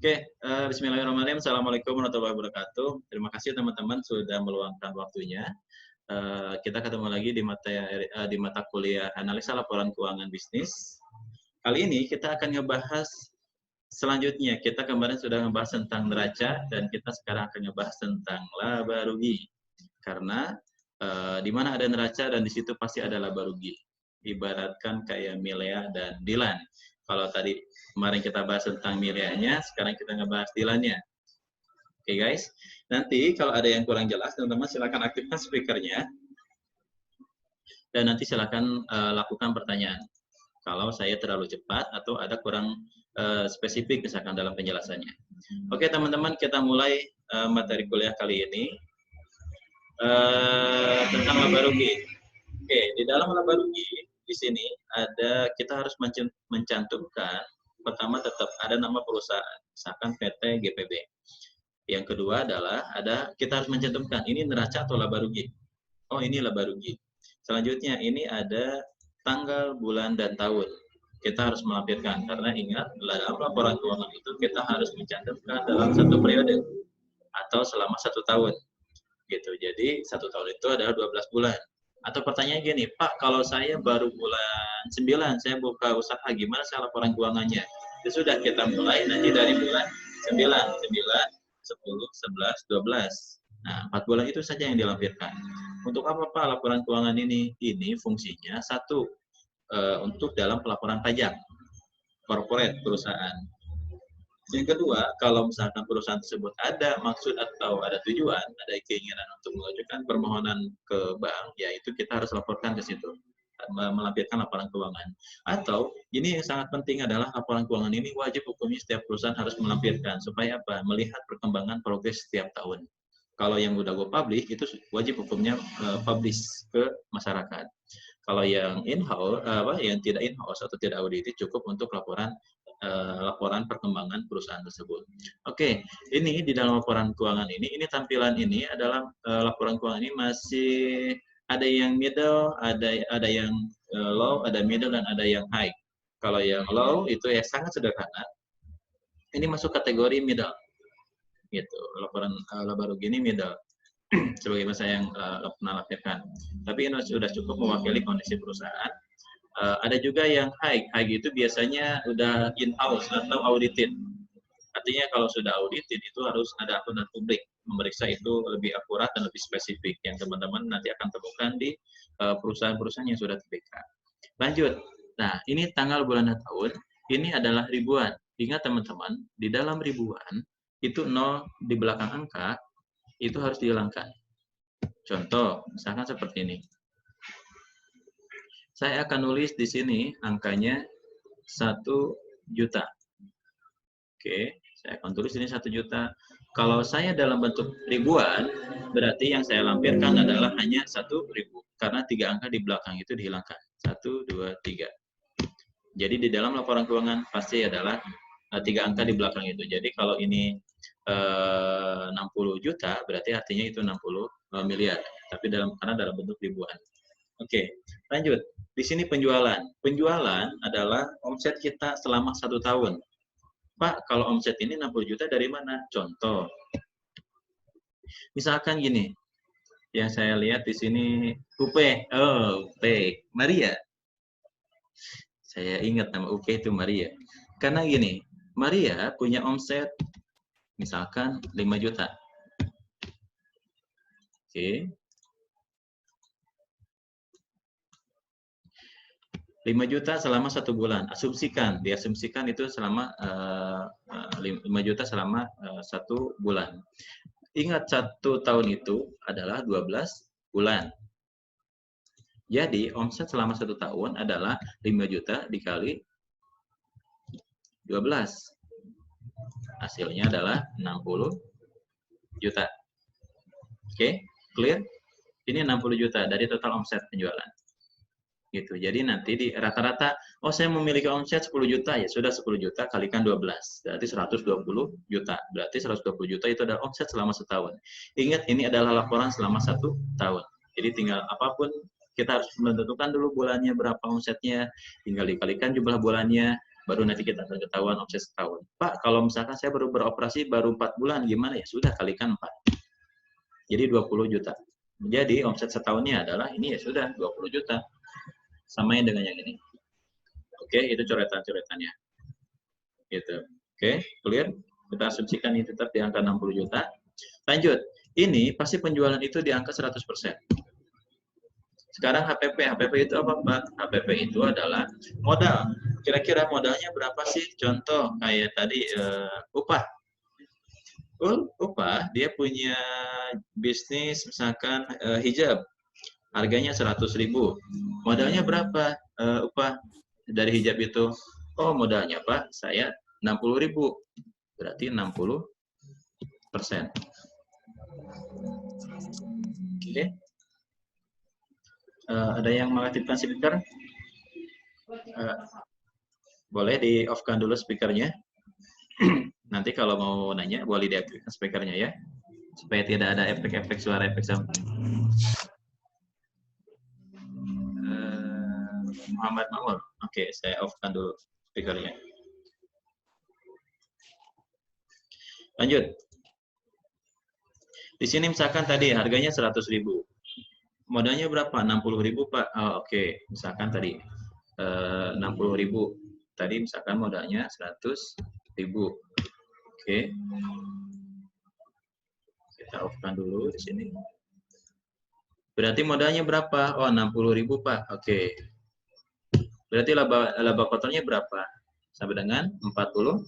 Bismillahirrahmanirrahim. Assalamualaikum warahmatullahi wabarakatuh. Terima kasih teman-teman sudah meluangkan waktunya. Kita ketemu lagi di mata kuliah analisa laporan keuangan bisnis. Kali ini kita akan ngebahas selanjutnya. Kita kemarin sudah ngebahas tentang neraca dan kita sekarang akan ngebahas tentang laba rugi. Karena di mana ada neraca dan di situ pasti ada laba rugi. Ibaratkan kayak Milea dan Dilan. Kalau tadi kemarin kita bahas tentang Mileanya, sekarang kita ngebahas Dilannya. Oke guys, nanti kalau ada yang kurang jelas, teman-teman silakan aktifkan speakernya. Dan nanti silakan lakukan pertanyaan. Kalau saya terlalu cepat atau ada kurang spesifik misalkan dalam penjelasannya. Oke teman-teman, kita mulai materi kuliah kali ini. Tentang laba rugi. Oke, di dalam laba rugi di sini kita harus mencantumkan pertama tetap ada nama perusahaan, misalkan PT GPB. Yang kedua adalah kita harus mencantumkan ini neraca atau laba rugi. Oh, ini laba rugi. Selanjutnya ini ada tanggal, bulan, dan tahun. Kita harus melampirkan karena ingat dalam laporan keuangan itu kita harus mencantumkan dalam satu periode atau selama 1 tahun. Gitu. Jadi 1 tahun itu adalah 12 bulan. Atau pertanyaan gini, Pak, kalau saya baru bulan 9, saya buka usaha, gimana saya laporan keuangannya? Ya sudah, kita mulai nanti dari bulan 9, 10, 11, 12. Nah, 4 bulan itu saja yang dilampirkan. Untuk apa, Pak, laporan keuangan ini? Ini fungsinya satu, untuk dalam pelaporan pajak, corporate perusahaan. Yang kedua, kalau misalkan perusahaan tersebut ada maksud atau ada tujuan, ada keinginan untuk mengajukan permohonan ke bank, yaitu kita harus laporkan ke situ, melampirkan laporan keuangan. Atau, ini yang sangat penting adalah laporan keuangan ini wajib hukumnya setiap perusahaan harus melampirkan, supaya apa? Melihat perkembangan progres setiap tahun. Kalau yang udah go publish, itu wajib hukumnya publish ke masyarakat. Kalau yang in-house, yang tidak in-house atau tidak audited, cukup untuk laporan perkembangan perusahaan tersebut. Oke, ini di dalam laporan keuangan ini tampilan ini adalah laporan keuangan ini masih ada yang middle, ada yang low, ada middle, dan ada yang high. Kalau yang low itu ya sangat sederhana. Ini masuk kategori middle, gitu. Laporan laba rugi ini middle, sebagai bahasa yang pernah lampirkan. Tapi ini sudah cukup mewakili kondisi perusahaan. Ada juga yang high itu biasanya udah in-house atau audited. Artinya kalau sudah audited itu harus ada akuntan publik memeriksa itu lebih akurat dan lebih spesifik yang teman-teman nanti akan temukan di perusahaan-perusahaan yang sudah TBK. Lanjut. Nah, ini tanggal, bulan, dan tahun. Ini adalah ribuan. Ingat teman-teman, di dalam ribuan itu 0 di belakang angka itu harus dihilangkan. Contoh, misalkan seperti ini. Saya akan nulis di sini angkanya 1 juta. Oke, saya akan tulis ini 1 juta. Kalau saya dalam bentuk ribuan, berarti yang saya lampirkan adalah hanya 1.000. Karena 3 angka di belakang itu dihilangkan. 1, 2, 3. Jadi di dalam laporan keuangan pasti adalah 3 angka di belakang itu. Jadi kalau ini 60 juta, berarti artinya itu 60 miliar. Tapi karena dalam bentuk ribuan. Oke, lanjut. Di sini penjualan. Penjualan adalah omset kita selama 1 tahun. Pak, kalau omset ini 60 juta dari mana? Contoh. Misalkan gini. Yang saya lihat di sini UP. Oh, UP. Maria. Saya ingat nama UP itu Maria. Karena gini, Maria punya omset misalkan 5 juta. Oke. 5 juta selama 1 bulan. Diasumsikan itu selama 5 juta selama 1 bulan. Ingat 1 tahun itu adalah 12 bulan. Jadi omset selama 1 tahun adalah 5 juta dikali 12. Hasilnya adalah 60 juta. Oke, clear? Ini 60 juta dari total omset penjualan. Gitu. Jadi nanti di rata-rata, saya memiliki omset 10 juta, ya sudah 10 juta kalikan 12, berarti 120 juta. Berarti 120 juta itu adalah omset selama setahun. Ingat, ini adalah laporan selama 1 tahun. Jadi tinggal apapun, kita harus menentukan dulu bulannya berapa omsetnya, tinggal dikalikan jumlah bulannya, baru nanti kita akan ketahuan omset setahun. Pak, kalau misalkan saya baru beroperasi baru 4 bulan, gimana ya? Sudah, kalikan 4. Jadi 20 juta. Jadi omset setahunnya adalah ini ya sudah 20 juta. Samain dengan yang ini. Oke, itu coretan-coretannya. Gitu. Oke, clear? Kita asumsikan ini tetap di angka 60 juta. Lanjut. Ini pasti penjualan itu di angka 100%. Sekarang HPP. HPP itu apa, Pak? HPP itu adalah modal. Kira-kira modalnya berapa sih? Contoh kayak tadi upah. Upah, dia punya bisnis misalkan hijab. Harganya 100.000. Modalnya berapa upah dari hijab itu? Oh, modalnya, Pak, saya 60.000. Berarti 60%. Oke. Ada yang mengaktifkan speaker? Boleh di off-kan dulu speakernya. Nanti kalau mau nanya, boleh diaktifkan speakernya ya. Supaya tidak ada efek-efek suara efek sound. Muhammad Ma'mur. Oke, saya off-kan dulu speakernya. Lanjut. Di sini misalkan tadi harganya 100.000. Modalnya berapa? 60.000, Pak. Oh, oke. Misalkan tadi 60.000. Tadi misalkan modalnya 100.000. Oke. Kita off-kan dulu di sini. Berarti modalnya berapa? Oh, 60.000, Pak. Oke. Berarti laba kotornya berapa? Sampai dengan 40.000.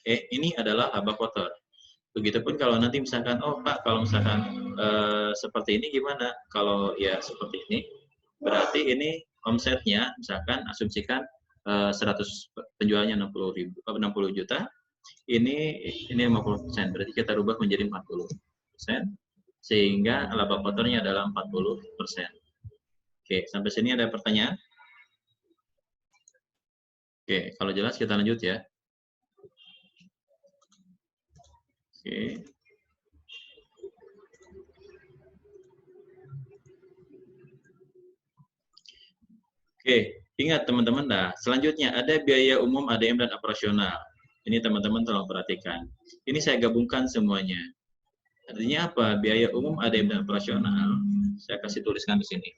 Ini adalah laba kotor. Begitupun kalau nanti misalkan, oh Pak, kalau misalkan seperti ini gimana? Kalau ya seperti ini, berarti ini omsetnya, misalkan asumsikan 100 penjualnya 60 juta, ini 50%, berarti kita rubah menjadi 40%, sehingga laba kotornya adalah 40%. Oke, sampai sini ada pertanyaan? Oke, kalau jelas kita lanjut ya. Oke. Oke, ingat teman-teman, nah selanjutnya ada biaya umum, ADM, dan operasional. Ini teman-teman tolong perhatikan. Ini saya gabungkan semuanya. Artinya apa? Biaya umum, ADM, dan operasional. Saya kasih tuliskan di sini.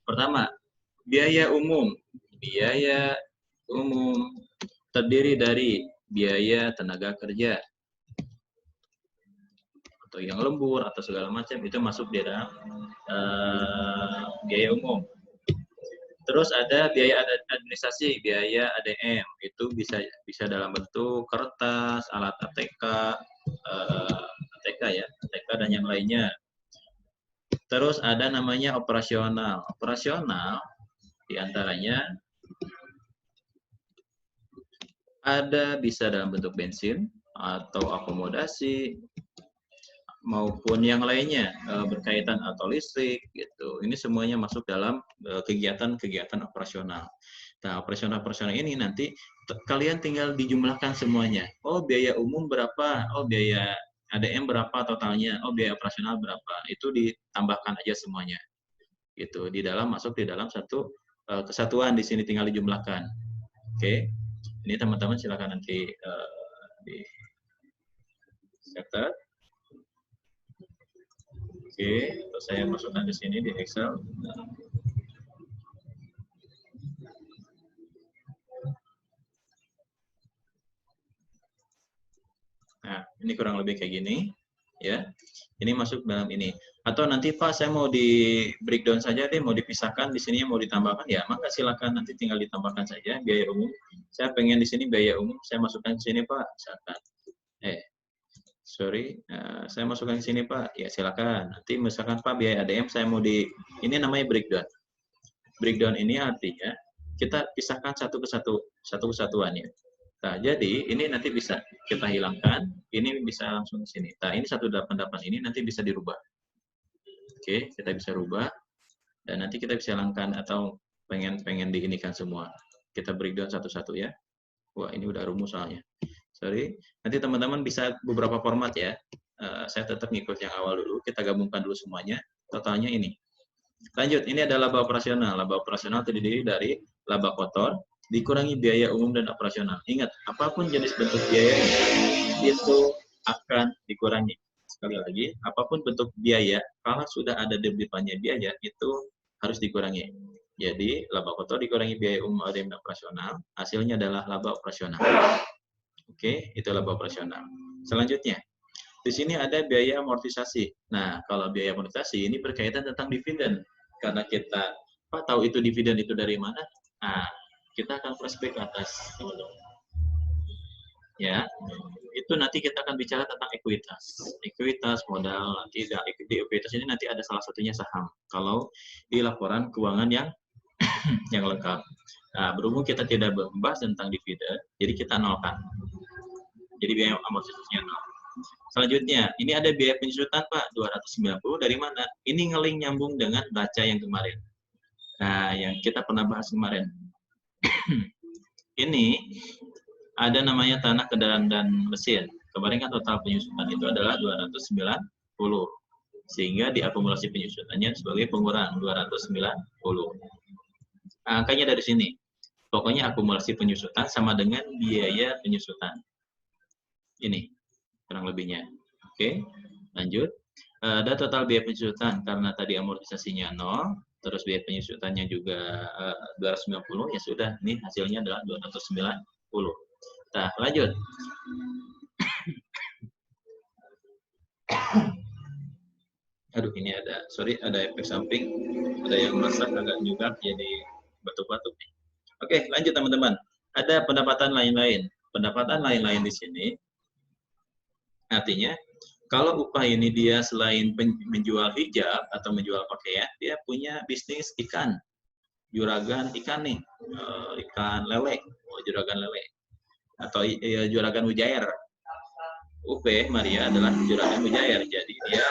Pertama, biaya umum. Biaya umum terdiri dari biaya tenaga kerja, atau yang lembur, atau segala macam, itu masuk di dalam biaya umum. Terus ada biaya administrasi, biaya ADM, itu bisa dalam bentuk kertas, alat ATK, ATK dan yang lainnya. Terus ada namanya operasional. Operasional diantaranya ada bisa dalam bentuk bensin atau akomodasi maupun yang lainnya berkaitan atau listrik gitu. Ini semuanya masuk dalam kegiatan-kegiatan operasional. Nah, operasional ini nanti kalian tinggal dijumlahkan semuanya. Oh, biaya umum berapa? Oh, biaya ADM berapa totalnya? Oh, biaya operasional berapa? Itu ditambahkan aja semuanya. Gitu. Masuk di dalam satu kesatuan, di sini tinggal dijumlahkan. Oke. Ini teman-teman silakan nanti di catat. Oke, saya masukkan di sini di Excel. Nah, ini kurang lebih kayak gini, ya. Ini masuk dalam ini. Atau nanti Pak, saya mau di breakdown saja deh, mau dipisahkan di sini, mau ditambahkan, ya maka silakan nanti tinggal ditambahkan saja biaya umum. Saya pengen di sini biaya umum, saya masukkan di sini Pak, misalkan. Saya masukkan di sini Pak, ya silakan. Nanti misalkan Pak biaya ADM saya mau ini namanya breakdown. Breakdown ini artinya kita pisahkan satu kesatuannya. Nah, jadi ini nanti bisa kita hilangkan, ini bisa langsung di sini. Nah, ini 188 ini nanti bisa dirubah. Oke, kita bisa rubah dan nanti kita bisa hilangkan atau pengen diinikan semua. Kita breakdown satu-satu ya. Wah, ini udah rumus soalnya. Sorry. Nanti teman-teman bisa beberapa format ya. Saya tetap ngikut yang awal dulu, kita gabungkan dulu semuanya, totalnya ini. Lanjut, ini ada laba operasional. Laba operasional terdiri dari laba kotor, dikurangi biaya umum dan operasional. Ingat, apapun jenis bentuk biayanya, itu akan dikurangi. Sekali lagi, apapun bentuk biaya, kalau sudah ada di depannya biaya, itu harus dikurangi. Jadi, laba kotor dikurangi biaya umum dan operasional, hasilnya adalah laba operasional. Oke, itu laba operasional. Selanjutnya, di sini ada biaya amortisasi. Nah, kalau biaya amortisasi ini berkaitan tentang dividen. Karena kita Pak tahu itu dividen itu dari mana? Nah, kita akan flashback ke atas, teman-teman. Ya, itu nanti kita akan bicara tentang ekuitas. Ekuitas modal nanti di ekuitas ini nanti ada salah satunya saham. Kalau di laporan keuangan yang lengkap. Nah, berhubung kita tidak membahas tentang dividen, jadi kita nolkan. Jadi biaya amortisasinya nol. Selanjutnya, ini ada biaya penyusutan Pak, 290 dari mana? Ini ngeling nyambung dengan neraca yang kemarin. Nah, yang kita pernah bahas kemarin. Ini ada namanya tanah, kendaraan, dan mesin. Kemarin kan total penyusutan itu adalah 290. Sehingga diakumulasi penyusutannya sebagai pengurangan 290. Nah, angkanya dari sini. Pokoknya akumulasi penyusutan sama dengan biaya penyusutan. Ini kurang lebihnya. Oke, lanjut. Ada total biaya penyusutan karena tadi amortisasinya 0, terus biaya penyusutannya juga 290, ya sudah, ini hasilnya adalah 290. Nah, lanjut. Aduh, ini ada, sorry, ada efek samping, ada yang masak agak nyugak jadi batuk-batuk. Oke, lanjut teman-teman. Ada pendapatan lain-lain. Pendapatan lain-lain di sini artinya kalau upah ini dia selain menjual hijab atau menjual pakaian, dia punya bisnis ikan, juragan ikan nih, ikan lele, juragan lele, atau juragan mujair. UP Maria adalah juragan mujair, jadi dia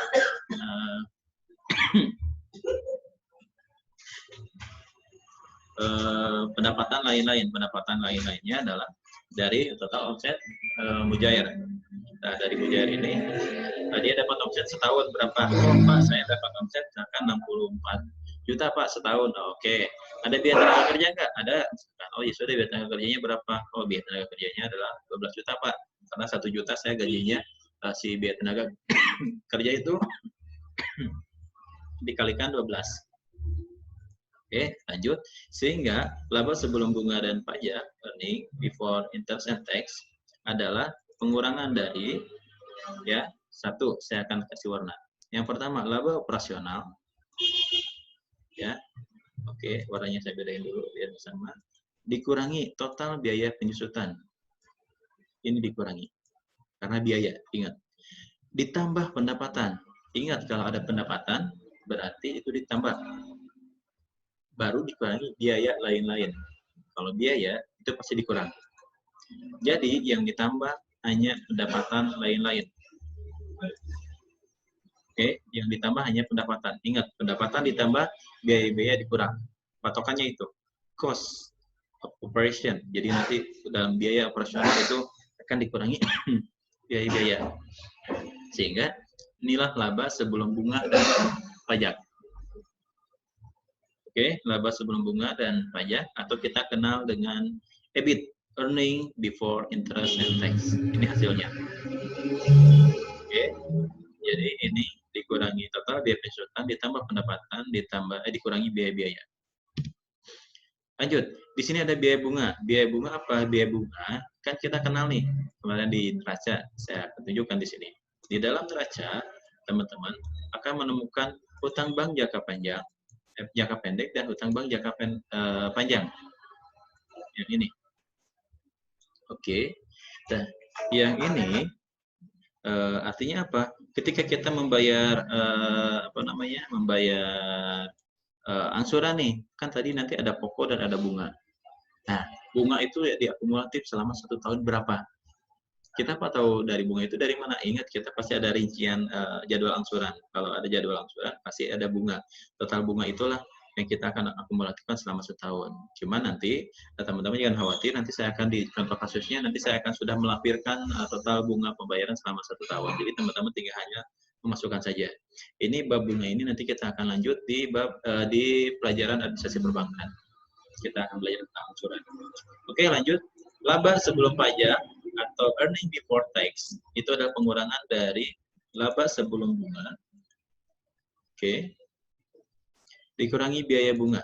pendapatan lain-lainnya adalah dari total omset mujair. Nah, dari mujair ini dia dapat omset setahun berapa? Oh, Pak, saya dapat omset misalkan 64 juta Pak setahun. Oh, oke. Ada biaya tenaga kerja nggak? Ada. Oh ya sudah, biaya tenaga kerjanya berapa? Oh, biaya tenaga kerjanya adalah 12 juta Pak. Karena 1 juta saya gajinya si biaya tenaga kerja itu dikalikan 12. Oke, lanjut. Sehingga laba sebelum bunga dan pajak, earning before interest and tax, adalah pengurangan dari, ya, satu, saya akan kasih warna. Yang pertama, laba operasional. Ya, oke, warnanya saya bedain dulu biar sama. Dikurangi total biaya penyusutan. Ini dikurangi. Karena biaya, ingat. Ditambah pendapatan. Ingat, kalau ada pendapatan, berarti itu ditambah. Baru dikurangi biaya lain-lain. Kalau biaya, itu pasti dikurangi. Jadi, yang ditambah hanya pendapatan lain-lain. Oke, yang ditambah hanya pendapatan. Ingat, pendapatan ditambah biaya-biaya dikurang. Patokannya itu, cost of operation. Jadi nanti dalam biaya operasional itu akan dikurangi biaya-biaya. Sehingga inilah laba sebelum bunga dan pajak. Oke, laba sebelum bunga dan pajak, atau kita kenal dengan EBIT, earning before interest and tax. Ini hasilnya. Oke, jadi ini dikurangi total biaya penyusutan, ditambah pendapatan, dikurangi biaya-biaya. Lanjut, di sini ada biaya bunga. Biaya bunga apa? Biaya bunga kan kita kenal nih kemarin di neraca. Saya tunjukkan di sini. Di dalam neraca, teman-teman akan menemukan hutang bank jangka panjang, jangka pendek, dan hutang bank jangka panjang. Yang ini. Oke. Dan yang ini artinya apa? Ketika kita membayar membayar angsuran nih, kan tadi nanti ada pokok dan ada bunga. Nah, bunga itu ya diakumulatif selama 1 tahun berapa? Kita Pak tahu dari bunga itu dari mana? Ingat, kita pasti ada rincian jadwal angsuran. Kalau ada jadwal angsuran, pasti ada bunga. Total bunga itulah yang kita akan akumulatifkan selama setahun. Cuman nanti teman-teman jangan khawatir, nanti saya akan di contoh kasusnya, nanti saya akan sudah melampirkan total bunga pembayaran selama 1 tahun. Jadi teman-teman tinggal hanya memasukkan saja. Ini bab bunga ini nanti kita akan lanjut di bab di pelajaran administrasi perbankan. Kita akan belajar tentang angsuran. Oke, lanjut. Laba sebelum pajak atau earning before tax itu adalah pengurangan dari laba sebelum bunga. Oke. Dikurangi biaya bunga.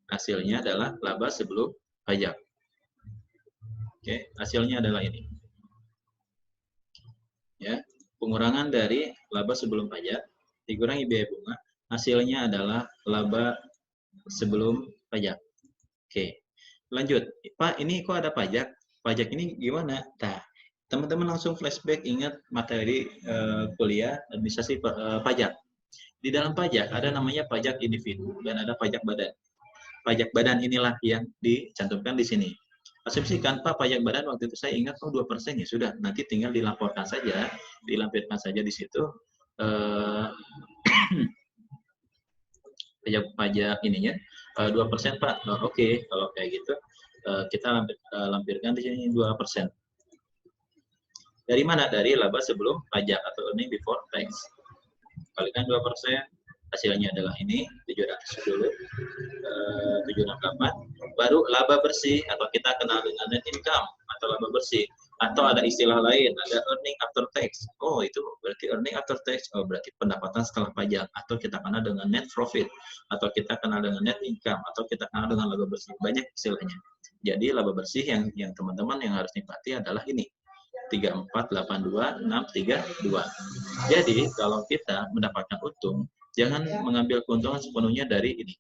Hasilnya adalah laba sebelum pajak. Oke, hasilnya adalah ini. Ya, pengurangan dari laba sebelum pajak dikurangi biaya bunga, hasilnya adalah laba sebelum pajak. Oke. Lanjut. Pak, ini kok ada pajak? Pajak ini gimana? Nah, teman-teman langsung flashback ingat materi kuliah administrasi pajak. Di dalam pajak ada namanya pajak individu dan ada pajak badan. Pajak badan inilah yang dicantumkan di sini. Asumsikan Pak pajak badan waktu itu saya ingat 2% ya sudah, nanti tinggal dilaporkan saja, dilampirkan saja di situ pajak ininya 2% Pak. Oke, kalau kayak gitu kita lampirkan di sini 2%. Dari mana? Dari laba sebelum pajak atau earning before tax. Kalikan 2%, hasilnya adalah ini 700 dulu, 768. Baru laba bersih atau kita kenal dengan net income atau laba bersih, atau ada istilah lain, ada earning after tax. Oh, itu berarti earning after tax. Oh, berarti pendapatan setelah pajak, atau kita kenal dengan net profit, atau kita kenal dengan net income, atau kita kenal dengan laba bersih. Banyak istilahnya. Jadi laba bersih yang teman-teman yang harus nikmati adalah ini. 3482 632. Jadi kalau kita mendapatkan untung, jangan mengambil keuntungan sepenuhnya dari ini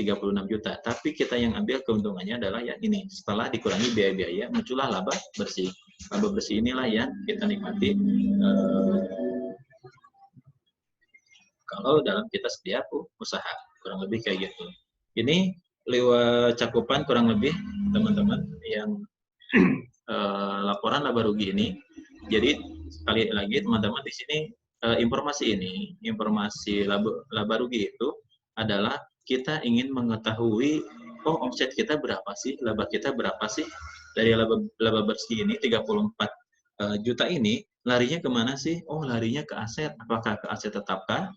36 juta, tapi kita yang ambil keuntungannya adalah yang ini. Setelah dikurangi biaya-biaya, muncullah laba bersih. Laba bersih inilah yang kita nikmati kalau dalam kita setiap usaha, kurang lebih kayak gitu. Ini lewat cakupan kurang lebih teman-teman yang laporan laba rugi ini. Jadi sekali lagi teman-teman di sini informasi ini, informasi laba rugi itu adalah kita ingin mengetahui omset kita berapa sih, laba kita berapa sih dari laba bersih ini 34 juta ini larinya kemana sih? Oh, larinya ke aset. Apakah ke aset tetapkah?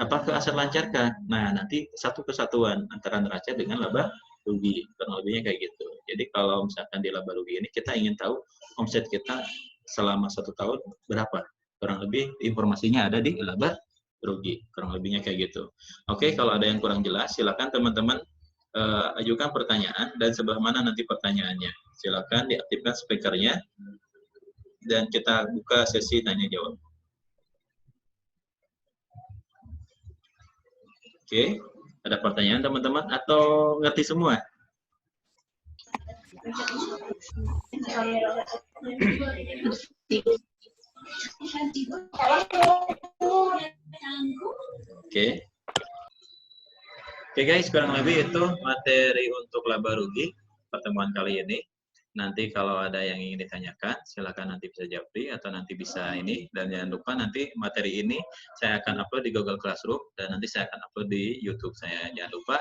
Apa ke aset lancarkah? Nah, nanti satu kesatuan antara neraca dengan laba rugi, kurang lebihnya kayak gitu. Jadi kalau misalkan di laba rugi ini kita ingin tahu omset kita selama 1 tahun berapa, kurang lebih informasinya ada di laba rugi, kurang lebihnya kayak gitu. Oke, kalau ada yang kurang jelas silakan teman-teman ajukan pertanyaan, dan sebelah mana nanti pertanyaannya silakan diaktifkan speakernya dan kita buka sesi tanya jawab. Oke, ada pertanyaan teman-teman atau ngerti semua? Oke. Oke guys, kurang lebih itu materi untuk laba rugi pertemuan kali ini. Nanti kalau ada yang ingin ditanyakan, silakan nanti bisa japri atau nanti bisa ini. Dan jangan lupa nanti materi ini saya akan upload di Google Classroom dan nanti saya akan upload di YouTube saya. Jangan lupa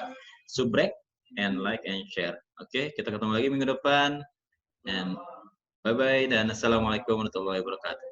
subrek and like and share. Oke, kita ketemu lagi minggu depan. And bye-bye dan assalamualaikum warahmatullahi wabarakatuh.